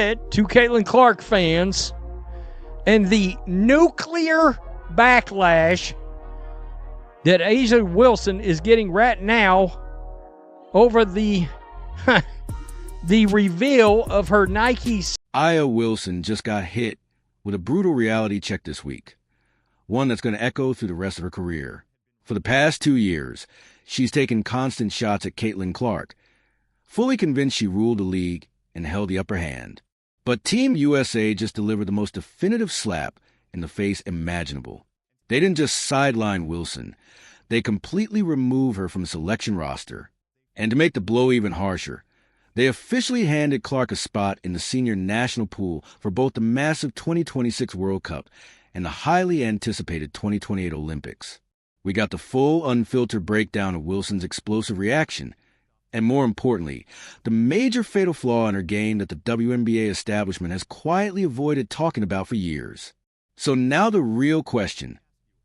To Caitlin Clark fans and the nuclear backlash that A'ja Wilson is getting right now over the the reveal of her Nike. A'ja Wilson just got hit with a brutal reality check this week, one that's going to echo through the rest of her career. For the past 2 years, she's taken constant shots at Caitlin Clark, fully convinced she ruled the league and held the upper hand. But Team USA just delivered the most definitive slap in the face imaginable. They didn't just sideline Wilson, they completely removed her from the selection roster. And to make the blow even harsher, they officially handed Clark a spot in the senior national pool for both the massive 2026 World Cup and the highly anticipated 2028 Olympics. We got the full, unfiltered breakdown of Wilson's explosive reaction, and more importantly, the major fatal flaw in her game that the WNBA establishment has quietly avoided talking about for years. So now the real question,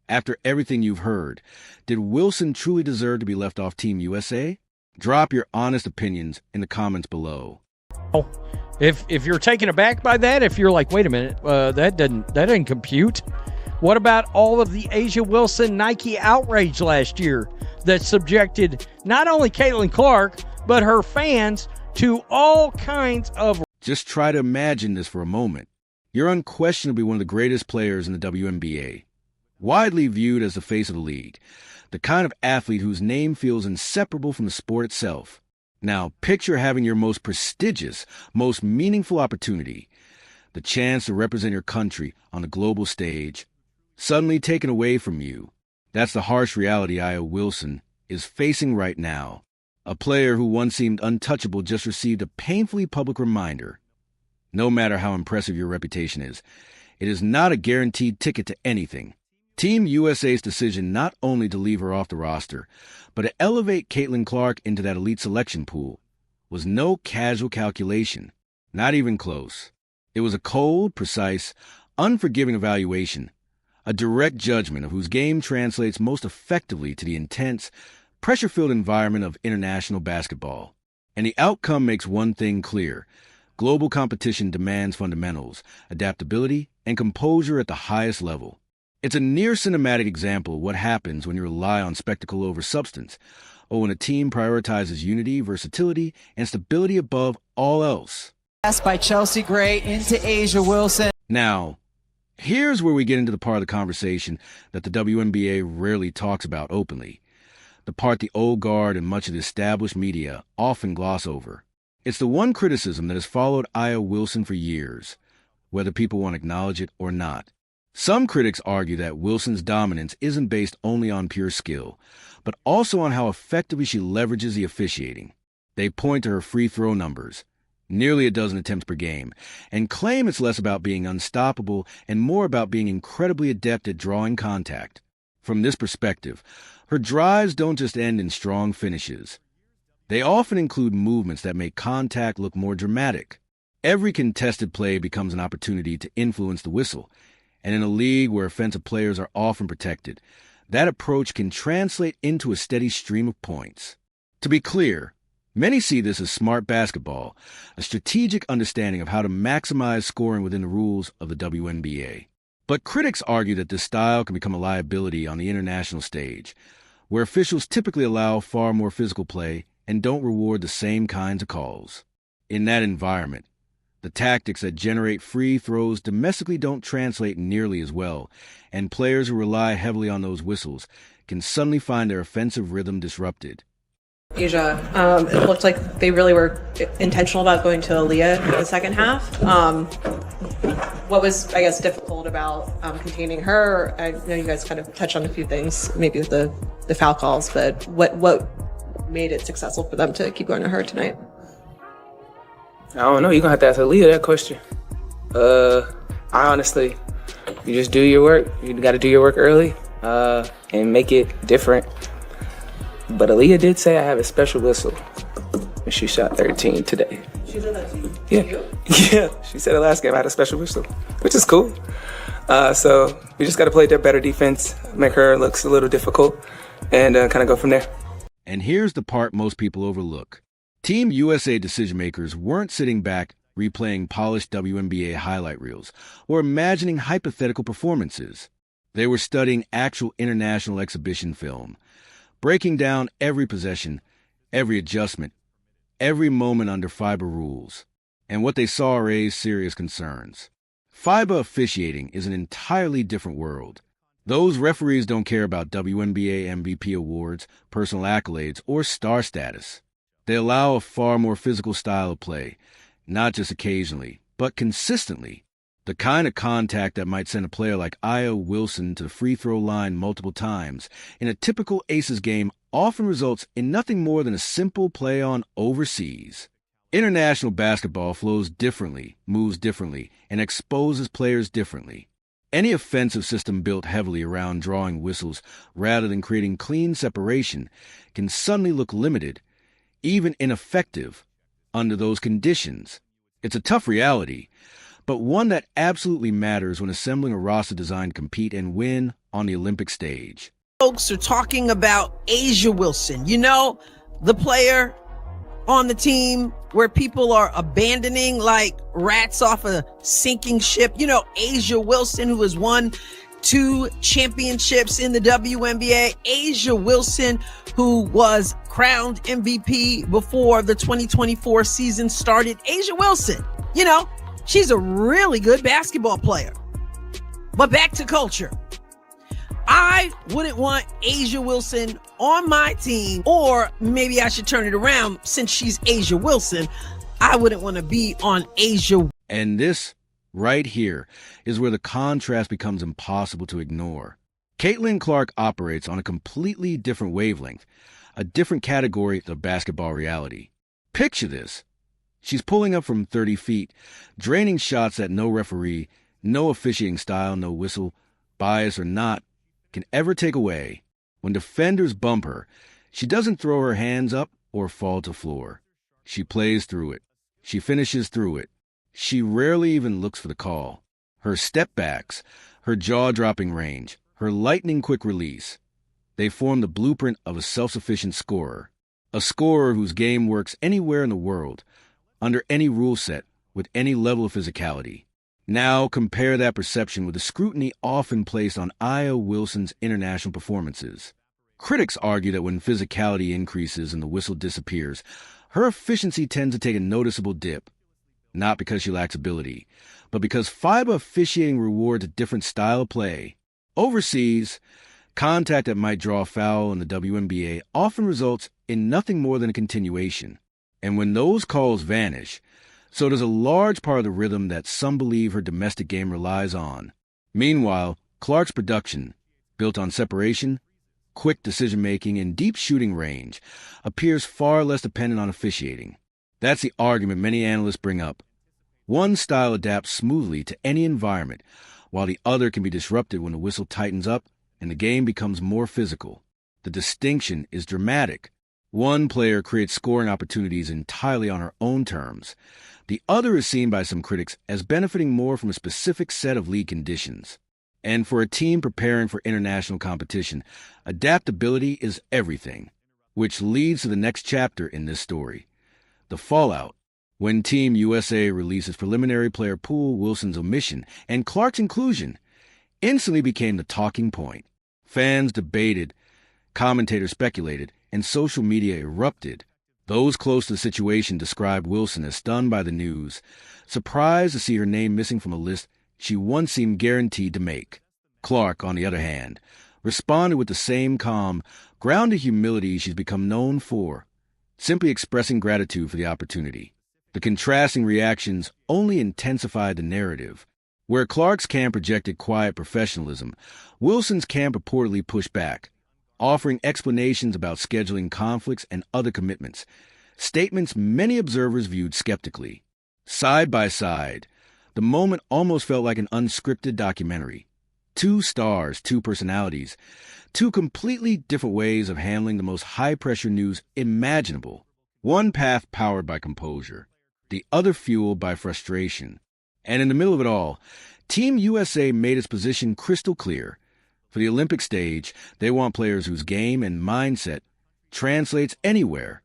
after everything you've heard, did Wilson truly deserve to be left off Team USA? Drop your honest opinions in the comments below. If you're taken aback by that, if you're like, wait a minute, that didn't compute. What about all of the A'ja Wilson Nike outrage last year that subjected not only Caitlin Clark, but her fans to all kinds of... Just try to imagine this for a moment. You're unquestionably one of the greatest players in the WNBA, widely viewed as the face of the league, the kind of athlete whose name feels inseparable from the sport itself. Now, picture having your most prestigious, most meaningful opportunity, the chance to represent your country on the global stage, suddenly taken away from you. That's the harsh reality A'ja Wilson is facing right now. A player who once seemed untouchable just received a painfully public reminder. No matter how impressive your reputation is, it is not a guaranteed ticket to anything. Team USA's decision not only to leave her off the roster, but to elevate Caitlin Clark into that elite selection pool was no casual calculation, not even close. It was a cold, precise, unforgiving evaluation, a direct judgment of whose game translates most effectively to the intense, pressure-filled environment of international basketball. And the outcome makes one thing clear. Global competition demands fundamentals, adaptability, and composure at the highest level. It's a near cinematic example of what happens when you rely on spectacle over substance, or when a team prioritizes unity, versatility, and stability above all else. Pass by Chelsea Gray into A'ja Wilson. Now, here's where we get into the part of the conversation that the WNBA rarely talks about openly, the part the old guard and much of the established media often gloss over. It's the one criticism that has followed A'ja Wilson for years, whether people want to acknowledge it or not. Some critics argue that Wilson's dominance isn't based only on pure skill, but also on how effectively she leverages the officiating. They point to her free throw numbers, nearly a dozen attempts per game, and claim it's less about being unstoppable and more about being incredibly adept at drawing contact. From this perspective, her drives don't just end in strong finishes. They often include movements that make contact look more dramatic. Every contested play becomes an opportunity to influence the whistle, and in a league where offensive players are often protected, that approach can translate into a steady stream of points. To be clear, many see this as smart basketball, a strategic understanding of how to maximize scoring within the rules of the WNBA. But critics argue that this style can become a liability on the international stage, where officials typically allow far more physical play and don't reward the same kinds of calls. In that environment, the tactics that generate free throws domestically don't translate nearly as well, and players who rely heavily on those whistles can suddenly find their offensive rhythm disrupted. A'ja, it looked like they really were intentional about going to Aaliyah in the second half. What was, I guess, difficult about containing her? I know you guys kind of touched on a few things, maybe with the foul calls, but what made it successful for them to keep going to her tonight? I don't know. You're going to have to ask Aaliyah that question. I honestly, you just do your work. You got to do your work early and make it different. But Aaliyah did say I have a special whistle when she shot 13 today. She said that to you? Yeah. Yeah. She said it last game I had a special whistle, which is cool. So we just got to play their better defense, make her look a little difficult, and kind of go from there. And here's the part most people overlook. Team USA decision-makers weren't sitting back replaying polished WNBA highlight reels, or imagining hypothetical performances. They were studying actual international exhibition film, breaking down every possession, every adjustment, every moment under FIBA rules. And what they saw raised serious concerns. FIBA officiating is an entirely different world. Those referees don't care about WNBA MVP awards, personal accolades, or star status. They allow a far more physical style of play, not just occasionally, but consistently. The kind of contact that might send a player like Aya Wilson to the free throw line multiple times in a typical Aces game often results in nothing more than a simple play on overseas. International basketball flows differently, moves differently, and exposes players differently. Any offensive system built heavily around drawing whistles rather than creating clean separation can suddenly look limited, even ineffective, under those conditions. It's a tough reality, but one that absolutely matters when assembling a roster designed to compete and win on the Olympic stage. Folks are talking about Asia Wilson, the player on the team where people are abandoning like rats off a sinking ship. Asia Wilson, who has won 2 championships in the WNBA. Asia Wilson, who was crowned MVP before the 2024 season started. Asia Wilson, she's a really good basketball player. But back to culture. I wouldn't want Asia Wilson on my team, or maybe I should turn it around. Since she's Asia Wilson, I wouldn't want to be on Asia. And this right here is where the contrast becomes impossible to ignore. Caitlin Clark operates on a completely different wavelength, a different category of basketball reality. Picture this. She's pulling up from 30 feet, draining shots that no referee, no officiating style, no whistle, bias or not, can ever take away. When defenders bump her, she doesn't throw her hands up or fall to floor. She plays through it. She finishes through it. She rarely even looks for the call. Her step backs, her jaw-dropping range, her lightning-quick release, they form the blueprint of a self-sufficient scorer. A scorer whose game works anywhere in the world, under any rule set, with any level of physicality. Now compare that perception with the scrutiny often placed on Aya Wilson's international performances. Critics argue that when physicality increases and the whistle disappears, her efficiency tends to take a noticeable dip. Not because she lacks ability, but because FIBA officiating rewards a different style of play. Overseas, contact that might draw a foul in the WNBA often results in nothing more than a continuation. And when those calls vanish, so does a large part of the rhythm that some believe her domestic game relies on. Meanwhile, Clark's production, built on separation, quick decision-making, and deep shooting range, appears far less dependent on officiating. That's the argument many analysts bring up. One style adapts smoothly to any environment, while the other can be disrupted when the whistle tightens up and the game becomes more physical. The distinction is dramatic. One player creates scoring opportunities entirely on her own terms. The other is seen by some critics as benefiting more from a specific set of league conditions. And for a team preparing for international competition, adaptability is everything, which leads to the next chapter in this story. The fallout. When Team USA releases preliminary player pool, Wilson's omission and Clark's inclusion instantly became the talking point. Fans debated, commentators speculated, and social media erupted. Those close to the situation described Wilson as stunned by the news, surprised to see her name missing from a list she once seemed guaranteed to make. Clark, on the other hand, responded with the same calm, grounded humility she's become known for, simply expressing gratitude for the opportunity. The contrasting reactions only intensified the narrative. Where Clark's camp projected quiet professionalism, Wilson's camp reportedly pushed back, offering explanations about scheduling conflicts and other commitments, statements many observers viewed skeptically. Side by side, the moment almost felt like an unscripted documentary. 2 stars, 2 personalities, 2 completely different ways of handling the most high-pressure news imaginable. One path powered by composure, the other fueled by frustration. And in the middle of it all, Team USA made its position crystal clear. For the Olympic stage, they want players whose game and mindset translates anywhere,